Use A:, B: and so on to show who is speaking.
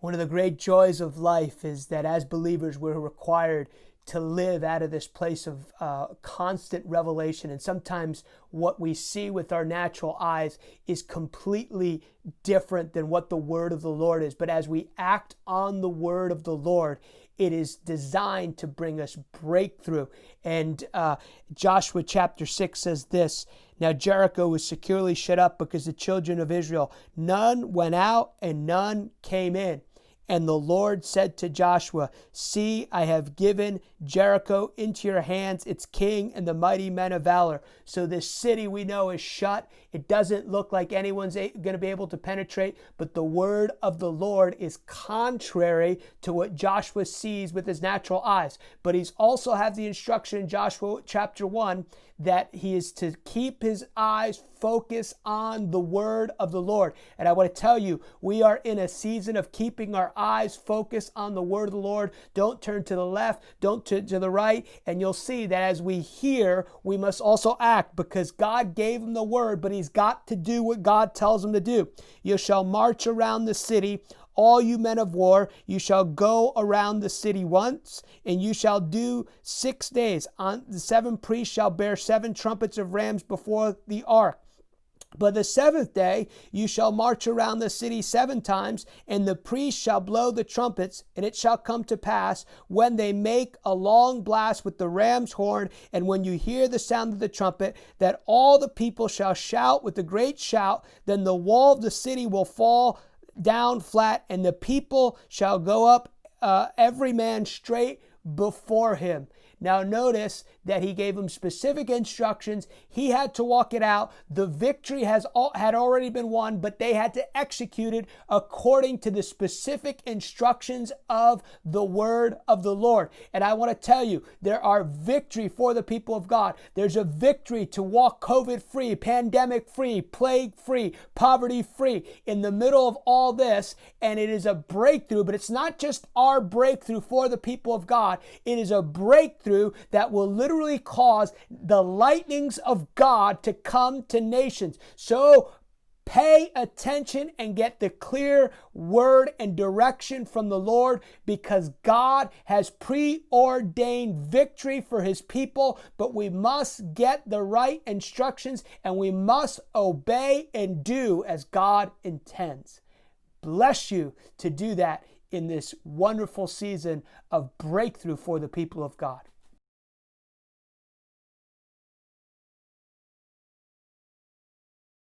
A: One of the great joys of life is that as believers, we're required to live out of this place of constant revelation. And sometimes what we see with our natural eyes is completely different than what the word of the Lord is. But as we act on the word of the Lord, it is designed to bring us breakthrough. And Joshua chapter 6 says this: Now Jericho was securely shut up because the children of Israel, none went out and none came in. And the Lord said to Joshua, See, I have given Jericho into your hands, its king and the mighty men of valor. So this city we know is shut. It doesn't look like anyone's going to be able to penetrate, but the word of the Lord is contrary to what Joshua sees with his natural eyes. But he's also have the instruction in Joshua chapter 1 that he is to keep his eyes focused on the word of the Lord. And I want to tell you, we are in a season of keeping our eyes focused on the word of the Lord. Don't turn to the left, don't turn to the right. And you'll see that as we hear, we must also act, because God gave him the word, but he's got to do what God tells him to do. You shall march around the city, all you men of war, you shall go around the city once, and you shall do 6 days. On the 7 priests shall bear 7 trumpets of rams before the ark. But the 7th day you shall march around the city 7 times, and the priests shall blow the trumpets, and it shall come to pass, when they make a long blast with the ram's horn, and when you hear the sound of the trumpet, that all the people shall shout with a great shout. Then the wall of the city will fall down flat, and the people shall go up, every man straight before him. Now notice that he gave him specific instructions. He had to walk it out. The victory had already been won, but they had to execute it according to the specific instructions of the word of the Lord. And I want to tell you, there are victory for the people of God. There's a victory to walk COVID-free, pandemic-free, plague-free, poverty-free in the middle of all this. And it is a breakthrough, but it's not just our breakthrough for the people of God. It is a breakthrough that will literally cause the lightnings of God to come to nations. So pay attention and get the clear word and direction from the Lord, because God has preordained victory for his people, but we must get the right instructions and we must obey and do as God intends. Bless you to do that in this wonderful season of breakthrough for the people of God.